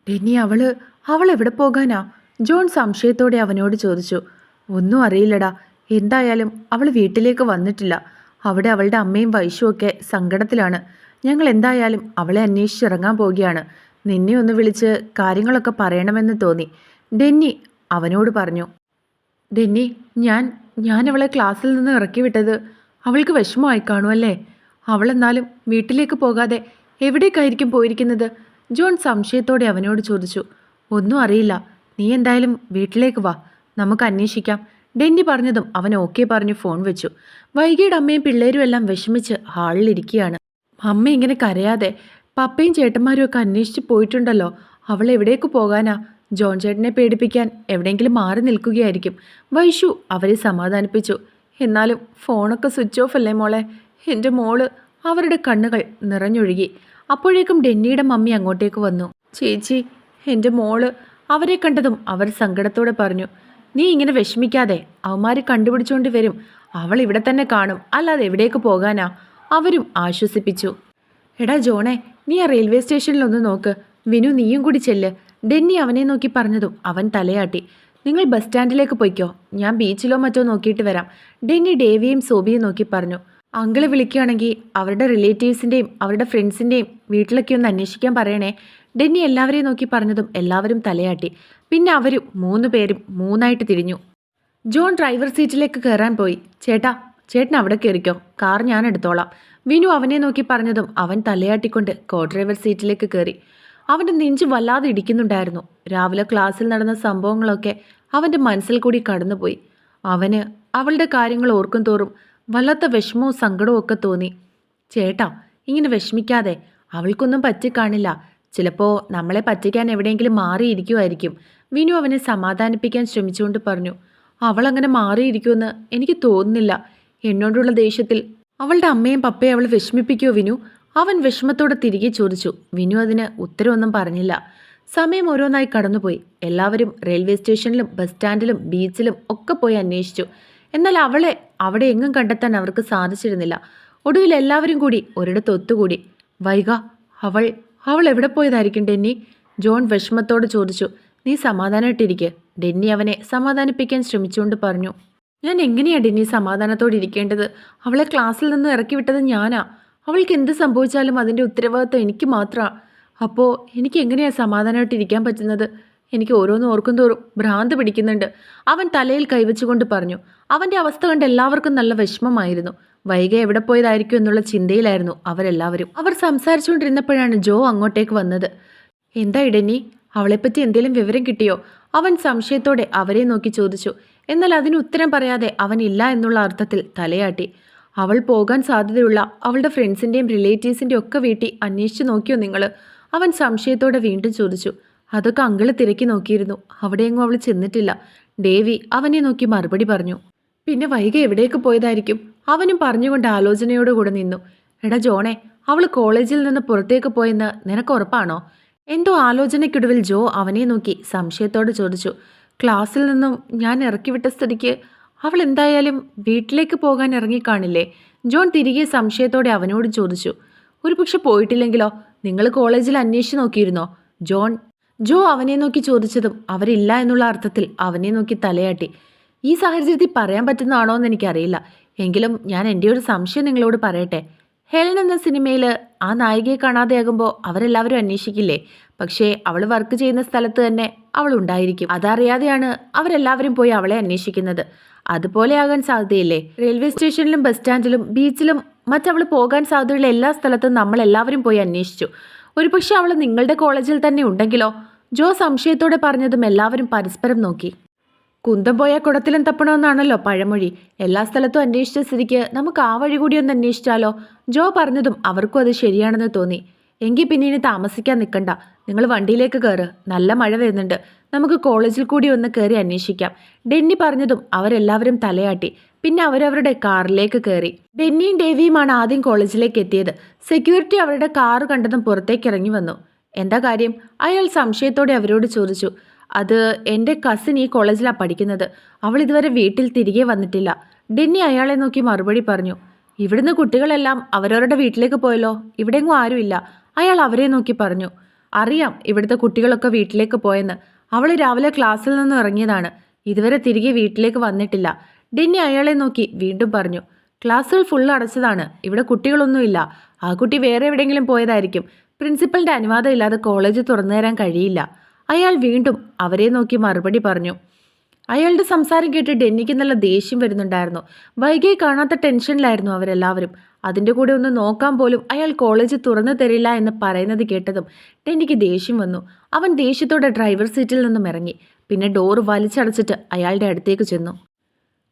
ഡെന്നി അവൾ എവിടെ പോകാനാ? ജോൺ സംശയത്തോടെ അവനോട് ചോദിച്ചു. ഒന്നും അറിയില്ലടാ. എന്തായാലും അവൾ വീട്ടിലേക്ക് വന്നിട്ടില്ല. അവിടെ അവളുടെ അമ്മയും വൈശുവൊക്കെ സങ്കടത്തിലാണ്. ഞങ്ങൾ എന്തായാലും അവളെ അന്വേഷിച്ചിറങ്ങാൻ പോവുകയാണ്. നിന്നെ ഒന്ന് വിളിച്ച് കാര്യങ്ങളൊക്കെ പറയണമെന്ന് തോന്നി, ഡെന്നി അവനോട് പറഞ്ഞു. ഡെന്നി, ഞാൻ അവളെ ക്ലാസ്സിൽ നിന്ന് ഇറക്കി വിട്ടത് അവൾക്ക് വിഷമമായി കാണുമല്ലേ? അവളെന്നാലും വീട്ടിലേക്ക് പോകാതെ എവിടേക്കായിരിക്കും പോയിരിക്കുന്നത്? ജോൺ സംശയത്തോടെ അവനോട് ചോദിച്ചു. ഒന്നും അറിയില്ല. നീ എന്തായാലും വീട്ടിലേക്ക് വാ, നമുക്ക് അന്വേഷിക്കാം. ഡെന്നി പറഞ്ഞതും അവൻ ഓക്കെ പറഞ്ഞു ഫോൺ വെച്ചു. വൈകിയുടെ അമ്മയും പിള്ളേരും എല്ലാം വിഷമിച്ച് ഹാളിലിരിക്കുകയാണ്. അമ്മ ഇങ്ങനെ കരയാതെ. പപ്പയും ചേട്ടന്മാരും ഒക്കെ അന്വേഷിച്ച് പോയിട്ടുണ്ടല്ലോ. അവൾ എവിടേക്ക് പോകാനാ? ജോൺ ചേട്ടനെ പേടിപ്പിക്കാൻ എവിടെയെങ്കിലും മാറി നിൽക്കുകയായിരിക്കും. വൈശു അവരെ സമാധാനിപ്പിച്ചു. എന്നാലും ഫോണൊക്കെ സ്വിച്ച് ഓഫ് അല്ലേ മോളെ? എൻ്റെ മോള്. അവരുടെ കണ്ണുകൾ നിറഞ്ഞൊഴുകി. അപ്പോഴേക്കും ഡെന്നിയുടെ മമ്മി അങ്ങോട്ടേക്ക് വന്നു. ചേച്ചി, എൻ്റെ മോള്. അവരെ കണ്ടതും അവർ സങ്കടത്തോടെ പറഞ്ഞു. നീ ഇങ്ങനെ വിഷമിക്കാതെ, അവന്മാർ കണ്ടുപിടിച്ചുകൊണ്ട് വരും. അവൾ ഇവിടെ തന്നെ കാണും, അല്ലാതെ എവിടേക്ക് പോകാനാ? അവരും ആശ്വസിപ്പിച്ചു. എടാ ജോണേ, നീ ആ റെയിൽവേ സ്റ്റേഷനിലൊന്ന് നോക്ക്. വിനു, നീയും കൂടി ചെല്ല്. ഡെന്നി അവനെ നോക്കി പറഞ്ഞതും അവൻ തലയാട്ടി. നിങ്ങൾ ബസ് സ്റ്റാൻഡിലേക്ക് പോയിക്കോ, ഞാൻ ബീച്ചിലോ മറ്റോ നോക്കിയിട്ട് വരാം. ഡെന്നി ഡേവിയെയും സോബിയും നോക്കി പറഞ്ഞു. അങ്കിള് വിളിക്കുകയാണെങ്കിൽ അവരുടെ റിലേറ്റീവ്സിൻ്റെയും അവരുടെ ഫ്രണ്ട്സിൻ്റെയും വീട്ടിലൊക്കെ ഒന്ന് അന്വേഷിക്കാൻ പറയണേ. ഡെന്നി എല്ലാവരെയും നോക്കി പറഞ്ഞതും എല്ലാവരും തലയാട്ടി. പിന്നെ അവരും 3 പേരും 3ആയിട്ട് തിരിഞ്ഞു. ജോൺ ഡ്രൈവർ സീറ്റിലേക്ക് കയറാൻ പോയി. ചേട്ടൻ അവിടെ കയറിക്കോ, കാർ ഞാൻ എടുത്തോളാം. വിനു അവനെ നോക്കി പറഞ്ഞതും അവൻ തലയാട്ടിക്കൊണ്ട് കോ ഡ്രൈവർ സീറ്റിലേക്ക് കയറി. അവൻ്റെ നെഞ്ച് വല്ലാതെ ഇടിക്കുന്നുണ്ടായിരുന്നു. രാവിലെ ക്ലാസ്സിൽ നടന്ന സംഭവങ്ങളൊക്കെ അവൻ്റെ മനസ്സിൽ കൂടി കടന്നുപോയി. അവന് അവളുടെ കാര്യങ്ങൾ ഓർക്കും തോറും വല്ലാത്ത വിഷമവും സങ്കടവും ഒക്കെ തോന്നി. ചേട്ടാ, ഇങ്ങനെ വിഷമിക്കാതെ. അവൾക്കൊന്നും പറ്റിക്കാണില്ല. ചിലപ്പോൾ നമ്മളെ പറ്റിക്കാൻ എവിടെയെങ്കിലും മാറിയിരിക്കുമായിരിക്കും. വിനു അവനെ സമാധാനിപ്പിക്കാൻ ശ്രമിച്ചുകൊണ്ട് പറഞ്ഞു. അവളങ്ങനെ മാറിയിരിക്കുമെന്ന് എനിക്ക് തോന്നുന്നില്ല. എന്നോടുള്ള ദേഷ്യത്തിൽ അവളുടെ അമ്മയും പപ്പയും അവൾ വിഷമിപ്പിക്കുമോ വിനു? അവൻ വിഷമത്തോടെ തിരികെ ചോദിച്ചു. വിനു അതിന് ഉത്തരവൊന്നും പറഞ്ഞില്ല. സമയം ഓരോന്നായി കടന്നുപോയി. എല്ലാവരും റെയിൽവേ സ്റ്റേഷനിലും ബസ് സ്റ്റാൻഡിലും ബീച്ചിലും ഒക്കെ പോയി അന്വേഷിച്ചു. എന്നാൽ അവളെ അവിടെ എങ്ങും കണ്ടെത്താൻ അവർക്ക് സാധിച്ചിരുന്നില്ല. ഒടുവിൽ എല്ലാവരും കൂടി ഒരിടത്ത് ഒത്തുകൂടി. വൈക, അവൾ എവിടെ പോയതായിരിക്കും ഡെന്നി? ജോൺ വിഷമത്തോട് ചോദിച്ചു. നീ സമാധാനമായിട്ടിരിക്കുക. ഡെന്നി അവനെ സമാധാനിപ്പിക്കാൻ ശ്രമിച്ചുകൊണ്ട് പറഞ്ഞു. ഞാൻ എങ്ങനെയാണ് ഡെന്നി സമാധാനത്തോടെ ഇരിക്കേണ്ടത്? അവളെ ക്ലാസ്സിൽ നിന്ന് ഇറക്കി വിട്ടത് ഞാനാ. അവൾക്ക് എന്ത് സംഭവിച്ചാലും അതിൻ്റെ ഉത്തരവാദിത്വം എനിക്ക് മാത്രമാണ്. അപ്പോൾ എനിക്ക് എങ്ങനെയാണ് സമാധാനമായിട്ടിരിക്കാൻ പറ്റുന്നത്? എനിക്ക് ഓരോന്ന് ഓർക്കും തോറും ഭ്രാന്ത് പിടിക്കുന്നുണ്ട്. അവൻ തലയിൽ കൈവച്ചുകൊണ്ട് പറഞ്ഞു. അവൻ്റെ അവസ്ഥ കണ്ട് എല്ലാവർക്കും നല്ല വിഷമമായിരുന്നു. വൈകി എവിടെ പോയതായിരിക്കും എന്നുള്ള ചിന്തയിലായിരുന്നു അവരെല്ലാവരും. അവർ സംസാരിച്ചുകൊണ്ടിരുന്നപ്പോഴാണ് ജോ അങ്ങോട്ടേക്ക് വന്നത്. എന്താ ഡെന്നി, അവളെപ്പറ്റി എന്തെങ്കിലും വിവരം കിട്ടിയോ? അവൻ സംശയത്തോടെ അവരെ നോക്കി ചോദിച്ചു. എന്നാൽ അതിന് ഉത്തരം പറയാതെ അവൻ ഇല്ല എന്നുള്ള അർത്ഥത്തിൽ തലയാട്ടി. അവൾ പോകാൻ സാധ്യതയുള്ള അവളുടെ ഫ്രണ്ട്സിൻ്റെയും റിലേറ്റീവ്സിൻ്റെയും ഒക്കെ വീട്ടിൽ അന്വേഷിച്ചു നോക്കിയോ നിങ്ങൾ? അവൻ സംശയത്തോടെ വീണ്ടും ചോദിച്ചു. അതൊക്കെ അങ്കിള് തിരക്കി നോക്കിയിരുന്നു. അവിടെയെങ്ങും അവൾ ചെന്നിട്ടില്ല. ഡേവി അവനെ നോക്കി മറുപടി പറഞ്ഞു. പിന്നെ വൈകി എവിടേക്ക് പോയതായിരിക്കും? അവനും പറഞ്ഞുകൊണ്ട് ആലോചനയോടുകൂടെ നിന്നു. എടാ ജോണേ, അവൾ കോളേജിൽ നിന്ന് പുറത്തേക്ക് പോയെന്ന് നിനക്ക് ഉറപ്പാണോ? എന്തോ ആലോചനയ്ക്കൊടുവിൽ ജോ അവനെ നോക്കി സംശയത്തോടെ ചോദിച്ചു. ക്ലാസ്സിൽ നിന്നും ഞാൻ ഇറക്കിവിട്ട സ്ഥിതിക്ക് അവൾ എന്തായാലും വീട്ടിലേക്ക് പോകാൻ ഇറങ്ങിക്കാണില്ലേ? ജോൺ തിരികെ സംശയത്തോടെ അവനോട് ചോദിച്ചു. ഒരു പക്ഷെ പോയിട്ടില്ലെങ്കിലോ? നിങ്ങൾ കോളേജിൽ അന്വേഷിച്ച് നോക്കിയിരുന്നോ? ജോ അവനെ നോക്കി ചോദിച്ചതും അവരില്ല എന്നുള്ള അർത്ഥത്തിൽ അവനെ നോക്കി തലയാട്ടി. ഈ സാഹചര്യത്തിൽ പറയാൻ പറ്റുന്നതാണോ എന്ന് എനിക്കറിയില്ല. എങ്കിലും ഞാൻ എൻ്റെ ഒരു സംശയം നിങ്ങളോട് പറയട്ടെ. ഹെലൻ എന്ന സിനിമയിൽ ആ നായികയെ കാണാതെയാകുമ്പോൾ അവരെല്ലാവരും അന്വേഷിക്കില്ലേ? പക്ഷേ അവൾ വർക്ക് ചെയ്യുന്ന സ്ഥലത്ത് തന്നെ അവൾ ഉണ്ടായിരിക്കും. അതറിയാതെയാണ് അവരെല്ലാവരും പോയി അവളെ അന്വേഷിക്കുന്നത്. അതുപോലെ ആകാൻ സാധ്യതയില്ലേ? റെയിൽവേ സ്റ്റേഷനിലും ബസ് സ്റ്റാൻഡിലും ബീച്ചിലും മറ്റവൾ പോകാൻ സാധ്യതയുള്ള എല്ലാ സ്ഥലത്തും നമ്മളെല്ലാവരും പോയി അന്വേഷിച്ചു. ഒരുപക്ഷെ അവൾ നിങ്ങളുടെ കോളേജിൽ തന്നെ ഉണ്ടെങ്കിലോ? ജോ സംശയത്തോടെ പറഞ്ഞതും എല്ലാവരും പരസ്പരം നോക്കി. കുന്തം പോയാൽ കുടത്തിലും തപ്പണമെന്നാണല്ലോ പഴമൊഴി. എല്ലാ സ്ഥലത്തും അന്വേഷിച്ച സ്ഥിതിക്ക് നമുക്ക് ആ വഴി കൂടി ഒന്ന് അന്വേഷിച്ചാലോ? ജോ പറഞ്ഞതും അവർക്കും അത് ശരിയാണെന്ന് തോന്നി. എങ്കിൽ പിന്നെ ഇനി താമസിക്കാൻ നിൽക്കണ്ട. നിങ്ങൾ വണ്ടിയിലേക്ക് കയറ്. നല്ല മഴ വരുന്നുണ്ട്. നമുക്ക് കോളേജിൽ കൂടി ഒന്ന് കയറി അന്വേഷിക്കാം. ഡെന്നി പറഞ്ഞതും അവരെല്ലാവരും തലയാട്ടി. പിന്നെ അവരവരുടെ കാറിലേക്ക് കയറി. ഡെന്നിയും ഡേവിയുമാണ് ആദ്യം കോളേജിലേക്ക് എത്തിയത്. സെക്യൂരിറ്റി അവരുടെ കാറ് കണ്ടതും പുറത്തേക്ക് ഇറങ്ങി വന്നു. എന്താ കാര്യം? അയാൾ സംശയത്തോടെ അവരോട് ചോദിച്ചു. അത് എൻ്റെ കസിൻ ഈ കോളേജിലാണ് പഠിക്കുന്നത്. അവൾ ഇതുവരെ വീട്ടിൽ തിരികെ വന്നിട്ടില്ല. ഡെന്നി അയാളെ നോക്കി മറുപടി പറഞ്ഞു. ഇവിടുന്ന് കുട്ടികളെല്ലാം അവരവരുടെ വീട്ടിലേക്ക് പോയല്ലോ. ഇവിടെങ്ങും ആരുമില്ല. അയാൾ അവരെ നോക്കി പറഞ്ഞു. അറിയാം ഇവിടുത്തെ കുട്ടികളൊക്കെ വീട്ടിലേക്ക് പോയെന്ന്. അവൾ രാവിലെ ക്ലാസ്സിൽ നിന്നും ഇറങ്ങിയതാണ്. ഇതുവരെ തിരികെ വീട്ടിലേക്ക് വന്നിട്ടില്ല. ഡെന്നി അയാളെ നോക്കി വീണ്ടും പറഞ്ഞു. ക്ലാസ്സുകൾ ഫുള്ള് അടച്ചതാണ്. ഇവിടെ കുട്ടികളൊന്നുമില്ല. ആ കുട്ടി വേറെ എവിടെയെങ്കിലും പോയതായിരിക്കും. പ്രിൻസിപ്പലിൻ്റെ അനുവാദം ഇല്ലാതെ കോളേജ് തുറന്നു തരാൻ കഴിയില്ല. അയാൾ വീണ്ടും അവരെ നോക്കി മറുപടി പറഞ്ഞു. അയാളുടെ സംസാരം കേട്ട് ഡെന്നിക്ക് നല്ല ദേഷ്യം വരുന്നുണ്ടായിരുന്നു. വൈകിയെ കാണാത്ത ടെൻഷനിലായിരുന്നു അവരെല്ലാവരും. അതിൻ്റെ കൂടെ ഒന്ന് നോക്കാൻ പോലും അയാൾ കോളേജ് തുറന്നു തരില്ല എന്ന് പറയുന്നത് കേട്ടതും ഡെന്നിക്ക് ദേഷ്യം വന്നു. അവൻ ദേഷ്യത്തോടെ ഡ്രൈവർ സീറ്റിൽ നിന്നും ഇറങ്ങി. പിന്നെ ഡോറ് വലിച്ചടച്ചിട്ട് അയാളുടെ അടുത്തേക്ക് ചെന്നു.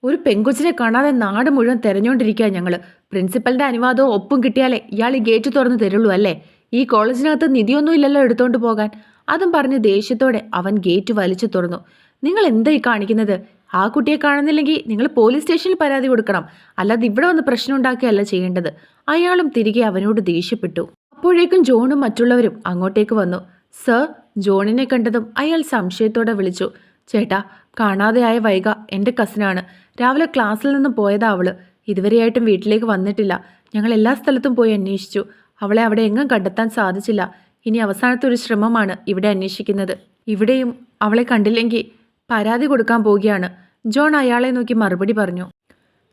ഒരു പെങ്കൊച്ചിനെ കാണാതെ നാട് മുഴുവൻ തെരഞ്ഞുകൊണ്ടിരിക്കുക ഞങ്ങൾ. പ്രിൻസിപ്പലിൻ്റെ അനുവാദവും ഒപ്പും കിട്ടിയാലേ ഇയാൾ ഈ ഗേറ്റ് തുറന്ന് തരുള്ളൂ അല്ലേ? ഈ കോളേജിനകത്ത് നിധിയൊന്നും ഇല്ലല്ലോ എടുത്തോണ്ട് പോകാൻ. അതും പറഞ്ഞ് ദേഷ്യത്തോടെ അവൻ ഗേറ്റ് വലിച്ചു തുറന്നു. നിങ്ങൾ എന്തായി കാണിക്കുന്നത്? ആ കുട്ടിയെ കാണുന്നില്ലെങ്കിൽ നിങ്ങൾ പോലീസ് സ്റ്റേഷനിൽ പരാതി കൊടുക്കണം. അല്ലാതെ ഇവിടെ വന്ന് പ്രശ്നം ഉണ്ടാക്കുകയല്ല ചെയ്യേണ്ടത്. അയാളും തിരികെ അവനോട് ദേഷ്യപ്പെട്ടു. അപ്പോഴേക്കും ജോണും മറ്റുള്ളവരും അങ്ങോട്ടേക്ക് വന്നു. സർ, ജോണിനെ കണ്ടതും അയാൾ സംശയത്തോടെ വിളിച്ചു. ചേട്ടാ, കാണാതെയായ വൈഗ എൻ്റെ കസിനാണ്. രാവിലെ ക്ലാസ്സിൽ നിന്നും പോയതാ അവള്. ഇതുവരെയായിട്ടും വീട്ടിലേക്ക് വന്നിട്ടില്ല. ഞങ്ങൾ എല്ലാ സ്ഥലത്തും പോയി അന്വേഷിച്ചു. അവളെ അവിടെ എങ്ങും കണ്ടെത്താൻ സാധിച്ചില്ല. ഇനി അവസാനത്തെ ഒരു ശ്രമമാണ് ഇവിടെ അന്വേഷിക്കുന്നത്. ഇവിടെയും അവളെ കണ്ടില്ലെങ്കിൽ പരാതി കൊടുക്കാൻ പോവുകയാണ്. ജോൺ അയാളെ നോക്കി മറുപടി പറഞ്ഞു.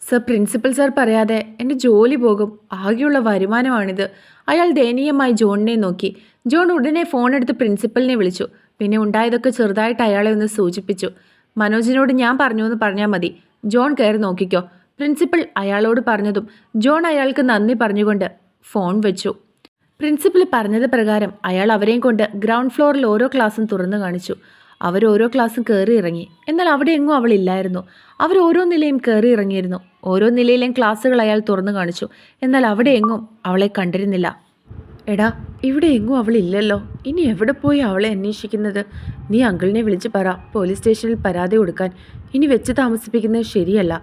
സർ, പ്രിൻസിപ്പൽ സാർ പറയാതെ എൻ്റെ ജോലി പോകും. ആകെയുള്ള വരുമാനമാണിത്. അയാൾ ദയനീയമായി ജോണിനെ നോക്കി. ജോൺ ഉടനെ ഫോൺ എടുത്ത് പ്രിൻസിപ്പലിനെ വിളിച്ചു. പിന്നെ ഉണ്ടായതൊക്കെ ചെറുതായിട്ട് അയാളെ ഒന്ന് സൂചിപ്പിച്ചു. മനോജിനോട് ഞാൻ പറഞ്ഞു എന്ന് പറഞ്ഞാൽ മതി. ജോൺ കയറി നോക്കിക്കോ. പ്രിൻസിപ്പൽ അയാളോട് പറഞ്ഞതും ജോൺ അയാൾക്ക് നന്ദി പറഞ്ഞുകൊണ്ട് ഫോൺ വെച്ചു. പ്രിൻസിപ്പൽ പറഞ്ഞത് പ്രകാരം അയാൾ അവരെയും കൊണ്ട് ഗ്രൗണ്ട് ഫ്ലോറിൽ ഓരോ ക്ലാസ്സും തുറന്നു കാണിച്ചു. അവർ ഓരോ ക്ലാസ്സും കയറി ഇറങ്ങി. എന്നാൽ അവിടെ എങ്ങും അവളില്ലായിരുന്നു. അവർ ഓരോ നിലയും കയറി ഇറങ്ങിയിരുന്നു. ഓരോ നിലയിലെയും ക്ലാസ്സുകൾ അയാൾ തുറന്നു കാണിച്ചു. എന്നാൽ അവിടെ എങ്ങും അവളെ കണ്ടിരുന്നില്ല. എടാ, ഇവിടെ എങ്ങും അവളില്ലല്ലോ. ഇനി എവിടെ പോയി അവളെ അന്വേഷിക്കുന്നത്? നീ അങ്കിളിനെ വിളിച്ച് പറ പോലീസ് സ്റ്റേഷനിൽ പരാതി കൊടുക്കാൻ. ഇനി വെച്ച് താമസിപ്പിക്കുന്നത് ശരിയല്ല.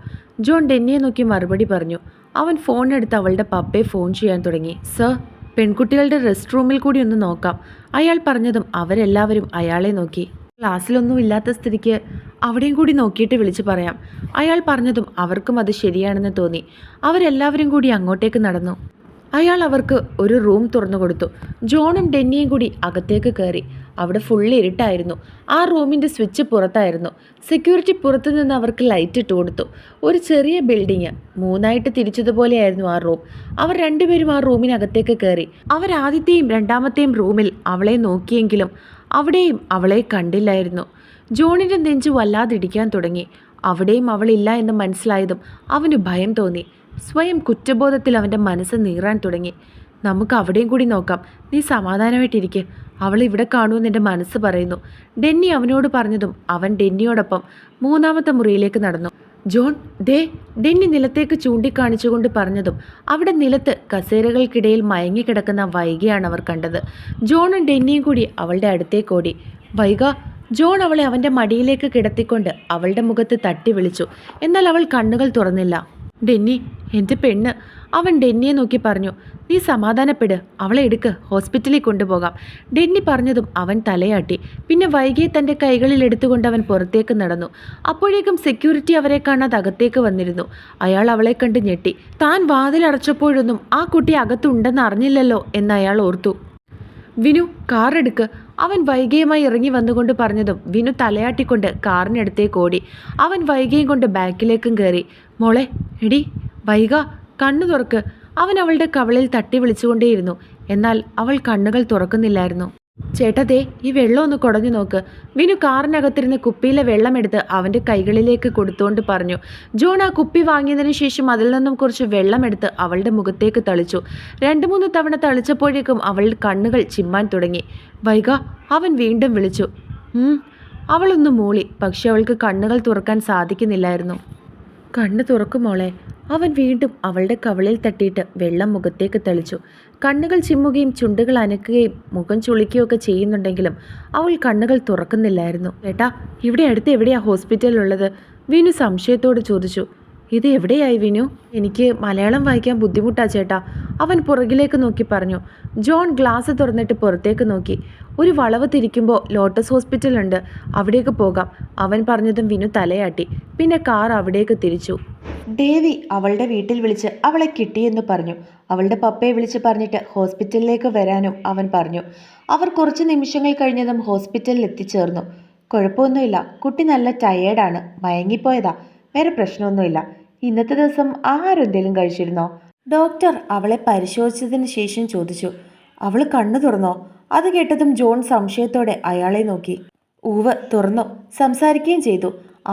ജോൺ ഡെന്നിയെ നോക്കി മറുപടി പറഞ്ഞു. അവൻ ഫോണെടുത്ത് അവളുടെ പപ്പയെ ഫോൺ ചെയ്യാൻ തുടങ്ങി. സർ, പെൺകുട്ടികളുടെ റെസ്റ്റ് റൂമിൽ കൂടി ഒന്ന് നോക്കാം. അയാൾ പറഞ്ഞതും അവരെല്ലാവരും അയാളെ നോക്കി. ക്ലാസ്സിലൊന്നും ഇല്ലാത്ത സ്ഥിതിക്ക് അവിടെയും കൂടി നോക്കിയിട്ട് വിളിച്ചു പറയാം. അയാൾ പറഞ്ഞതും അവർക്കും അത് ശരിയാണെന്ന് തോന്നി. അവരെല്ലാവരും കൂടി അങ്ങോട്ടേക്ക് നടന്നു. അയാൾ അവർക്ക് ഒരു റൂം തുറന്നു കൊടുത്തു. ജോണും ഡെന്നിയും കൂടി അകത്തേക്ക് കയറി. അവിടെ ഫുള്ള് ഇരുട്ടായിരുന്നു. ആ റൂമിൻ്റെ സ്വിച്ച് പുറത്തായിരുന്നു. സെക്യൂരിറ്റി പുറത്തു നിന്ന് അവർക്ക് ലൈറ്റ് ഇട്ട് കൊടുത്തു. ഒരു ചെറിയ ബിൽഡിങ് 3ആയിട്ട് തിരിച്ചതുപോലെയായിരുന്നു ആ റൂം. അവർ രണ്ടുപേരും ആ റൂമിനകത്തേക്ക് കയറി. അവർ ആദ്യത്തെയും രണ്ടാമത്തെയും റൂമിൽ അവളെ നോക്കിയെങ്കിലും അവിടെയും അവളെ കണ്ടില്ലായിരുന്നു. ജോണിൻ്റെ നെഞ്ച് വല്ലാതിടിക്കാൻ തുടങ്ങി. അവിടെയും അവളില്ല എന്ന് മനസ്സിലായതും അവന് ഭയം തോന്നി. സ്വയം കുറ്റബോധത്തിൽ അവൻ്റെ മനസ്സ് നീറാൻ തുടങ്ങി. നമുക്ക് അവിടെയും കൂടി നോക്കാം. നീ സമാധാനമായിട്ടിരിക്കെ. അവൾ ഇവിടെ കാണുമെന്ന് എൻ്റെ മനസ്സ് പറയുന്നു. ഡെന്നി അവനോട് പറഞ്ഞതും അവൻ ഡെന്നിയോടൊപ്പം 3ാമത്തെ മുറിയിലേക്ക് നടന്നു. ജോൺ, ദേ, ഡെന്നി നിലത്തേക്ക് ചൂണ്ടിക്കാണിച്ചുകൊണ്ട് പറഞ്ഞതും അവിടെ നിലത്ത് കസേരകൾക്കിടയിൽ മയങ്ങിക്കിടക്കുന്ന വൈഗയാണ് അവർ കണ്ടത്. ജോണും ഡെന്നിയും കൂടി അവളുടെ അടുത്തേക്ക് ഓടി. വൈഗ! ജോൺ അവളെ അവൻ്റെ മടിയിലേക്ക് കിടത്തിക്കൊണ്ട് അവളുടെ മുഖത്ത് തട്ടി വിളിച്ചു. എന്നാൽ അവൾ കണ്ണുകൾ തുറന്നില്ല. ഡെന്നി, എൻ്റെ പെണ്ണ്! അവൻ ഡെന്നിയെ നോക്കി പറഞ്ഞു. നീ സമാധാനപ്പെട്. അവളെ എടുക്ക്, ഹോസ്പിറ്റലിൽ കൊണ്ടുപോകാം. ഡെന്നി പറഞ്ഞതും അവൻ തലയാട്ടി. പിന്നെ വൈകിയെ തൻ്റെ കൈകളിൽ എടുത്തുകൊണ്ട് അവൻ പുറത്തേക്ക് നടന്നു. അപ്പോഴേക്കും സെക്യൂരിറ്റി അവരെ കാണാതെ അകത്തേക്ക് വന്നിരുന്നു. അയാൾ അവളെ കണ്ട് ഞെട്ടി. താൻ വാതിലടച്ചപ്പോഴൊന്നും ആ കുട്ടി അകത്തുണ്ടെന്ന് അറിഞ്ഞില്ലല്ലോ എന്ന് അയാൾ ഓർത്തു. വിനു, കാർ എടുക്ക്. അവൻ വൈകിയുമായി ഇറങ്ങി വന്നുകൊണ്ട് പറഞ്ഞതും വിനു തലയാട്ടിക്കൊണ്ട് കാറിനടുത്തേക്ക് ഓടി. അവൻ വൈകിയും കൊണ്ട് ബാക്കിലേക്കും കയറി. മോളെ, എടി വൈഗ, കണ്ണു തുറക്ക്. അവൻ അവളുടെ കവളിൽ തട്ടി വിളിച്ചുകൊണ്ടേയിരുന്നു. എന്നാൽ അവൾ കണ്ണുകൾ തുറക്കുന്നില്ലായിരുന്നു. ചേട്ടാ, ദേ, ഈ വെള്ളം ഒന്ന് കുടഞ്ഞു നോക്ക്. വിനു കാറിനകത്തിരുന്ന് കുപ്പിയിലെ വെള്ളമെടുത്ത് അവൻ്റെ കൈകളിലേക്ക് കൊടുത്തുകൊണ്ട് പറഞ്ഞു. ജോൺ ആ കുപ്പി വാങ്ങിയതിന് ശേഷം അതിൽ നിന്നും കുറച്ച് വെള്ളമെടുത്ത് അവളുടെ മുഖത്തേക്ക് തളിച്ചു. 2-3 തവണ തളിച്ചപ്പോഴേക്കും അവളുടെ കണ്ണുകൾ ചിമ്മാൻ തുടങ്ങി. വൈഗ, അവൻ വീണ്ടും വിളിച്ചു. അവളൊന്ന് മൂളി. പക്ഷെ അവൾക്ക് കണ്ണുകൾ തുറക്കാൻ സാധിക്കുന്നില്ലായിരുന്നു. കണ്ണ് തുറക്കുമോളെ. അവൻ വീണ്ടും അവളുടെ കവളിൽ തട്ടിയിട്ട് വെള്ളം മുഖത്തേക്ക് തെളിച്ചു. കണ്ണുകൾ ചിമ്മുകയും ചുണ്ടുകൾ അനക്കുകയും മുഖം ചുളിക്കുകയൊക്കെ ചെയ്യുന്നുണ്ടെങ്കിലും അവൾ കണ്ണുകൾ തുറക്കുന്നില്ലായിരുന്നു. ചേട്ടാ, ഇവിടെ അടുത്ത് എവിടെയാ ഹോസ്പിറ്റലുള്ളത്? വിനു സംശയത്തോട് ചോദിച്ചു. ഇത് എവിടെയായി വിനു? എനിക്ക് മലയാളം വായിക്കാൻ ബുദ്ധിമുട്ടാ ചേട്ടാ. അവൻ പുറകിലേക്ക് നോക്കി പറഞ്ഞു. ജോൺ ഗ്ലാസ് തുറന്നിട്ട് പുറത്തേക്ക് നോക്കി. ഒരു വളവ് തിരിക്കുമ്പോൾ ലോട്ടസ് ഹോസ്പിറ്റലുണ്ട്, അവിടേക്ക് പോകാം. അവൻ പറഞ്ഞതും വിനു തലയാട്ടി. പിന്നെ കാർ അവിടേക്ക് തിരിച്ചു. ദേവി അവളുടെ വീട്ടിൽ വിളിച്ച് അവളെ കിട്ടിയെന്ന് പറഞ്ഞു. അവളുടെ പപ്പയെ വിളിച്ച് പറഞ്ഞിട്ട് ഹോസ്പിറ്റലിലേക്ക് വരാനും അവൻ പറഞ്ഞു. അവർ കുറച്ച് നിമിഷങ്ങൾ കഴിഞ്ഞതും ഹോസ്പിറ്റലിൽ എത്തിച്ചേർന്നു. കുഴപ്പമൊന്നുമില്ല, കുട്ടി നല്ല ടയേർഡാണ്, മയങ്ങിപ്പോയതാ, വേറെ പ്രശ്നമൊന്നുമില്ല. ഇന്നത്തെ ദിവസം ആഹാരം എന്തെങ്കിലും കഴിച്ചിരുന്നോ? ഡോക്ടർ അവളെ പരിശോധിച്ചതിന് ശേഷം ചോദിച്ചു. അവൾ കണ്ണു തുറന്നോ? അത് കേട്ടതും ജോൺ സംശയത്തോടെ അയാളെ നോക്കി. ഉവ്, തുറന്നു. സംസാരിക്കുകയും ചെയ്തു.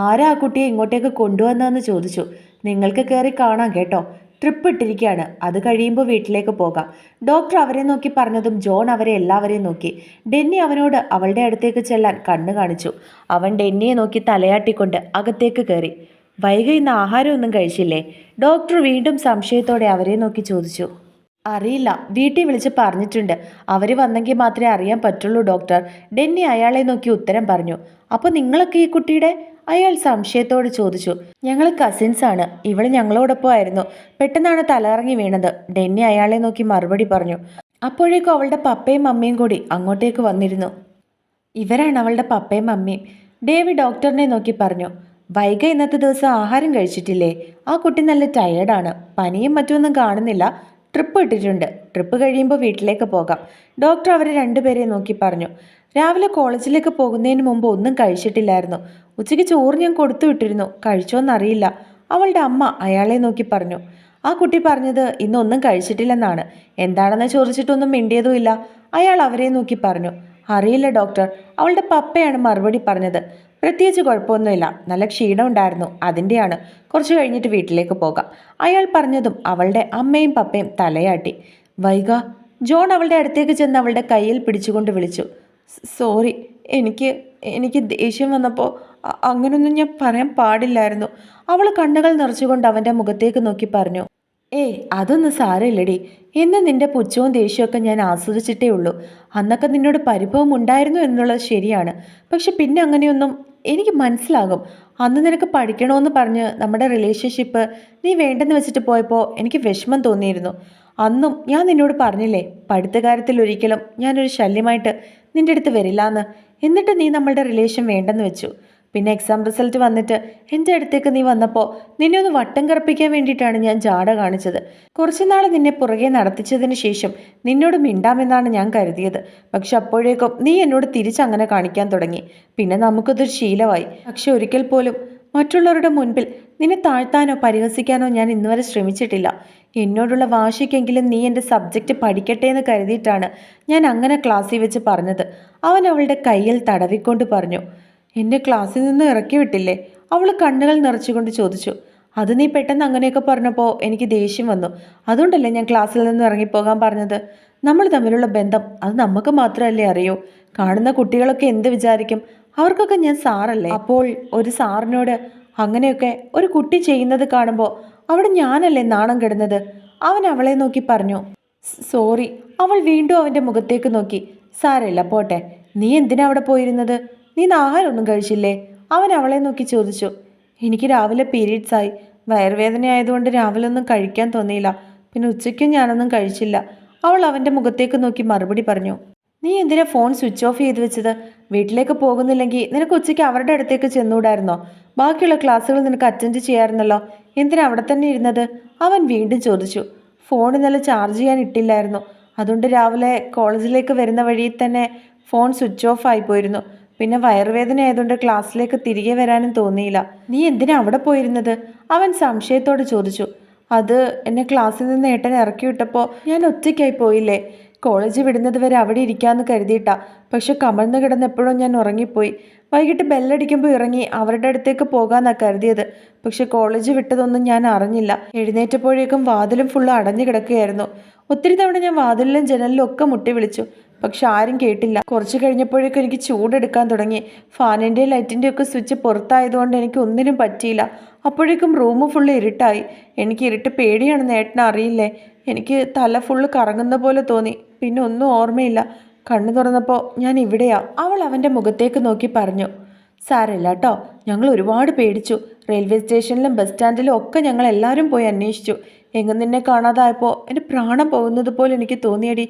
ആരാ ആ കുട്ടിയെ ഇങ്ങോട്ടേക്ക് കൊണ്ടുവന്നതെന്ന് ചോദിച്ചു. നിങ്ങൾക്ക് കയറി കാണാം കേട്ടോ, ട്രിപ്പ് ഇട്ടിരിക്കുകയാണ്, അത് കഴിയുമ്പോൾ വീട്ടിലേക്ക് പോകാം. ഡോക്ടർ അവരെ നോക്കി പറഞ്ഞതും ജോൺ അവരെ എല്ലാവരെയും നോക്കി. ഡെന്നി അവനോട് അവളുടെ അടുത്തേക്ക് ചെല്ലാൻ കണ്ണു കാണിച്ചു. അവൻ ഡെന്നിയെ നോക്കി തലയാട്ടിക്കൊണ്ട് അകത്തേക്ക് കയറി. വൈകി ഇന്ന് ആഹാരമൊന്നും കഴിച്ചില്ലേ? ഡോക്ടർ വീണ്ടും സംശയത്തോടെ അവരെ നോക്കി ചോദിച്ചു. അറിയില്ല, വീട്ടിൽ വിളിച്ച് പറഞ്ഞിട്ടുണ്ട്. അവർ വന്നെങ്കിൽ മാത്രമേ അറിയാൻ പറ്റുള്ളൂ ഡോക്ടർ. ഡെന്നി അയാളെ നോക്കി ഉത്തരം പറഞ്ഞു. അപ്പോൾ നിങ്ങളൊക്കെ ഈ കുട്ടിയുടെ? അയാൾ സംശയത്തോട് ചോദിച്ചു. ഞങ്ങൾ കസിൻസാണ്. ഇവൾ ഞങ്ങളോടൊപ്പം ആയിരുന്നു. പെട്ടെന്നാണ് തലകറങ്ങി വീണത്. ഡെന്നി അയാളെ നോക്കി മറുപടി പറഞ്ഞു. അപ്പോഴേക്കും അവളുടെ പപ്പയും മമ്മിയും കൂടി അങ്ങോട്ടേക്ക് വന്നിരുന്നു. ഇവരാണ് അവളുടെ പപ്പയും മമ്മിയും. ഡേവി ഡോക്ടറിനെ നോക്കി പറഞ്ഞു. വൈഗ ഇന്നത്തെ ദിവസം ആഹാരം കഴിച്ചിട്ടില്ലേ? ആ കുട്ടി നല്ല ടയേർഡാണ്, പനിയും മറ്റൊന്നും കാണുന്നില്ല. ട്രിപ്പ് ഇട്ടിട്ടുണ്ട്. ട്രിപ്പ് കഴിയുമ്പോൾ വീട്ടിലേക്ക് പോകാം. ഡോക്ടർ അവരെ രണ്ടുപേരെ നോക്കി പറഞ്ഞു. രാവിലെ കോളേജിലേക്ക് പോകുന്നതിന് മുമ്പ് ഒന്നും കഴിച്ചിട്ടില്ലായിരുന്നു. ഉച്ചയ്ക്ക് ചോറ് ഞാൻ കൊടുത്തു വിട്ടിരുന്നു, കഴിച്ചോന്നറിയില്ല. അവളുടെ അമ്മ അയാളെ നോക്കി പറഞ്ഞു. ആ കുട്ടി പറഞ്ഞത് ഇന്നൊന്നും കഴിച്ചിട്ടില്ലെന്നാണ്. എന്താണെന്ന് ചോദിച്ചിട്ടൊന്നും മിണ്ടിയതുമില്ല. അയാൾ അവരെ നോക്കി പറഞ്ഞു. അറിയില്ല ഡോക്ടർ. അവളുടെ പപ്പയാണ് മറുപടി പറഞ്ഞത്. പ്രത്യേകിച്ച് കുഴപ്പമൊന്നുമില്ല, നല്ല ക്ഷീണം ഉണ്ടായിരുന്നു, അതിൻ്റെയാണ്. കുറച്ച് കഴിഞ്ഞിട്ട് വീട്ടിലേക്ക് പോകാം. അയാൾ പറഞ്ഞതും അവളുടെ അമ്മയും പപ്പയും തലയാട്ടി. വൈഗ. ജോൺ അവളുടെ അടുത്തേക്ക് ചെന്ന് അവളുടെ കയ്യിൽ പിടിച്ചുകൊണ്ട് വിളിച്ചു. സോറി, എനിക്ക് ദേഷ്യം വന്നപ്പോൾ അങ്ങനൊന്നും ഞാൻ പറയാൻ പാടില്ലായിരുന്നു. അവൾ കണ്ണുകൾ നിറച്ചുകൊണ്ട് അവൻ്റെ മുഖത്തേക്ക് നോക്കി പറഞ്ഞു. ഏയ്, അതൊന്നും സാരമില്ലടി. ഇന്ന് നിന്റെ പുച്ഛവും ദേഷ്യമൊക്കെ ഞാൻ ആസ്വദിച്ചിട്ടേ ഉള്ളൂ. അന്നൊക്കെ നിന്നോട് പരിഭവം ഉണ്ടായിരുന്നു എന്നുള്ളത് ശരിയാണ്. പക്ഷെ പിന്നെ അങ്ങനെയൊന്നും എനിക്ക് മനസ്സിലാകും. അന്ന് നിനക്ക് പഠിക്കണമെന്ന് പറഞ്ഞ് നമ്മുടെ റിലേഷൻഷിപ്പ് നീ വേണ്ടെന്ന് വെച്ചിട്ട് പോയപ്പോൾ എനിക്ക് വിഷമം തോന്നിയിരുന്നു. അന്നും ഞാൻ നിന്നോട് പറഞ്ഞില്ലേ, പഠിത്ത കാര്യത്തിൽ ഒരിക്കലും ഞാനൊരു ശല്യമായിട്ട് നിന്റെ അടുത്ത് വരില്ലാന്ന്. എന്നിട്ട് നീ നമ്മളുടെ റിലേഷൻ വേണ്ടെന്ന് വെച്ചു. പിന്നെ എക്സാം റിസൾട്ട് വന്നിട്ട് എൻ്റെ അടുത്തേക്ക് നീ വന്നപ്പോൾ നിന്നെ ഒന്ന് വട്ടം കറപ്പിക്കാൻ വേണ്ടിയിട്ടാണ് ഞാൻ ജാട കാണിച്ചത്. കുറച്ചുനാൾ നിന്നെ പുറകെ നടത്തിച്ചതിന് ശേഷം നിന്നോട് മിണ്ടാമെന്നാണ് ഞാൻ കരുതിയത്. പക്ഷെ അപ്പോഴേക്കും നീ എന്നോട് തിരിച്ചങ്ങനെ കാണിക്കാൻ തുടങ്ങി. പിന്നെ നമുക്കതൊരു ശീലമായി. പക്ഷെ ഒരിക്കൽ പോലും മറ്റുള്ളവരുടെ മുൻപിൽ നിന്നെ താഴ്ത്താനോ പരിഹസിക്കാനോ ഞാൻ ഇന്നുവരെ ശ്രമിച്ചിട്ടില്ല. എന്നോടുള്ള വാശിക്കെങ്കിലും നീ എൻ്റെ സബ്ജക്റ്റ് പഠിക്കട്ടെ എന്ന് കരുതിയിട്ടാണ് ഞാൻ അങ്ങനെ ക്ലാസ്സിൽ വെച്ച് പറഞ്ഞത്. അവൻ അവളുടെ കയ്യിൽ തടവിക്കൊണ്ട് പറഞ്ഞു. എന്നെ ക്ലാസ്സിൽ നിന്ന് ഇറക്കി വിട്ടില്ലേ? അവൾ കണ്ണുകൾ നിറച്ചുകൊണ്ട് ചോദിച്ചു. അത് നീ പെട്ടെന്ന് അങ്ങനെയൊക്കെ പറഞ്ഞപ്പോൾ എനിക്ക് ദേഷ്യം വന്നു. അതുകൊണ്ടല്ലേ ഞാൻ ക്ലാസ്സിൽ നിന്ന് ഇറങ്ങിപ്പോകാൻ പറഞ്ഞത്. നമ്മൾ തമ്മിലുള്ള ബന്ധം അത് നമുക്ക് മാത്രമല്ലേ അറിയൂ. കാണുന്ന കുട്ടികളൊക്കെ എന്ത് വിചാരിക്കും? അവർക്കൊക്കെ ഞാൻ സാറല്ലേ. അപ്പോൾ ഒരു സാറിനോട് അങ്ങനെയൊക്കെ ഒരു കുട്ടി ചെയ്യുന്നത് കാണുമ്പോൾ അവിടെ ഞാനല്ലേ നാണം കെടുന്നത്? അവൻ അവളെ നോക്കി പറഞ്ഞു. സോറി. അവൾ വീണ്ടും അവൻ്റെ മുഖത്തേക്ക് നോക്കി. സാരമില്ല, പോട്ടെ. നീ എന്തിനാ അവിടെ പോയിരുന്നത്? നീ ആഹാരമൊന്നും കഴിച്ചില്ലേ? അവൻ അവളെ നോക്കി ചോദിച്ചു. എനിക്ക് രാവിലെ പീരീഡ്സ് ആയി. വയറുവേദന ആയതുകൊണ്ട് രാവിലെ ഒന്നും കഴിക്കാൻ തോന്നിയില്ല. പിന്നെ ഉച്ചയ്ക്കും ഞാനൊന്നും കഴിച്ചില്ല. അവൾ അവൻ്റെ മുഖത്തേക്ക് നോക്കി മറുപടി പറഞ്ഞു. നീ എന്തിനാ ഫോൺ സ്വിച്ച് ഓഫ് ചെയ്ത് വെച്ചത്? വീട്ടിലേക്ക് പോകുന്നില്ലെങ്കിൽ നിനക്ക് ഉച്ചയ്ക്ക് അവരുടെ അടുത്തേക്ക് ചെന്നുകൂടായിരുന്നോ? ബാക്കിയുള്ള ക്ലാസ്സുകൾ നിനക്ക് അറ്റൻഡ് ചെയ്യാമായിരുന്നല്ലോ. എന്തിനാ അവിടെ തന്നെ ഇരുന്നത്? അവൻ വീണ്ടും ചോദിച്ചു. ഫോൺ ഇന്നലെ ചാർജ് ചെയ്യാൻ ഇട്ടില്ലായിരുന്നു. അതുകൊണ്ട് രാവിലെ കോളേജിലേക്ക് വരുന്ന വഴിയിൽ തന്നെ ഫോൺ സ്വിച്ച് ഓഫ് ആയി പോയിരുന്നു. പിന്നെ വയറുവേദന ആയതുകൊണ്ട് ക്ലാസ്സിലേക്ക് തിരികെ വരാനും തോന്നിയില്ല. നീ എന്തിനാ അവിടെ പോയിരുന്നത്? അവൻ സംശയത്തോട് ചോദിച്ചു. അത് എന്നെ ക്ലാസ്സിൽ നിന്ന് ഏട്ടൻ ഇറക്കി വിട്ടപ്പോൾ ഞാൻ ഒറ്റയ്ക്കായി പോയില്ലേ. കോളേജ് വിടുന്നത് വരെ അവിടെ ഇരിക്കാമെന്ന് കരുതിയിട്ടാ. പക്ഷെ കമഴ്ന്ന് കിടന്നെപ്പോഴും ഞാൻ ഉറങ്ങിപ്പോയി. വൈകിട്ട് ബെല്ലടിക്കുമ്പോൾ ഇറങ്ങി അവരുടെ അടുത്തേക്ക് പോകാമെന്നാണ് കരുതിയത്. പക്ഷെ കോളേജ് വിട്ടതൊന്നും ഞാൻ അറിഞ്ഞില്ല. എഴുന്നേറ്റപ്പോഴേക്കും വാതിലും ഫുള്ള് അടഞ്ഞു കിടക്കുകയായിരുന്നു. ഒത്തിരി തവണ ഞാൻ വാതിലിലും ജനലിലും ഒക്കെ മുട്ടി വിളിച്ചു. പക്ഷെ ആരും കേട്ടില്ല. കുറച്ച് കഴിഞ്ഞപ്പോഴേക്കും എനിക്ക് ചൂടെടുക്കാൻ തുടങ്ങി. ഫാനിൻ്റെയും ലൈറ്റിൻ്റെയും ഒക്കെ സ്വിച്ച് പുറത്തായതുകൊണ്ട് എനിക്ക് ഒന്നിനും പറ്റിയില്ല. അപ്പോഴേക്കും റൂം ഫുള്ള് ഇരുട്ടായി. എനിക്ക് ഇരുട്ട് പേടിയാണെന്ന് ഏട്ടന് അറിയില്ലേ? എനിക്ക് തല ഫുള്ള് കറങ്ങുന്ന പോലെ തോന്നി. പിന്നെ ഒന്നും ഓർമ്മയില്ല. കണ്ണു തുറന്നപ്പോൾ ഞാൻ ഇവിടെയാ. അവൾ അവൻ്റെ മുഖത്തേക്ക് നോക്കി പറഞ്ഞു. സാരമില്ല കേട്ടോ, ഞങ്ങൾ ഒരുപാട് പേടിച്ചു. റെയിൽവേ സ്റ്റേഷനിലും ബസ് സ്റ്റാൻഡിലും ഒക്കെ ഞങ്ങൾ എല്ലാവരും പോയി അന്വേഷിച്ചു. എങ്ങും നിന്നെ കാണാതായപ്പോൾ എൻ്റെ പ്രാണം പോകുന്നത് പോലെ എനിക്ക് തോന്നിയടി.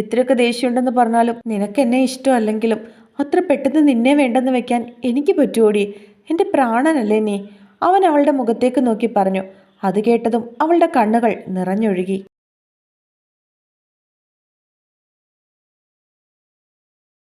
എത്രയൊക്കെ ദേഷ്യമുണ്ടെന്ന് പറഞ്ഞാലും നിനക്ക് എന്നെ ഇഷ്ടമല്ലെങ്കിലും അത്ര പെട്ടെന്ന് നിന്നെ വേണ്ടെന്ന് വെക്കാൻ എനിക്ക് പറ്റുമോടി? എൻ്റെ പ്രാണനല്ലേ നീ? അവൻ അവളുടെ മുഖത്തേക്ക് നോക്കി പറഞ്ഞു. അത് കേട്ടതും അവളുടെ കണ്ണുകൾ നിറഞ്ഞൊഴുകി.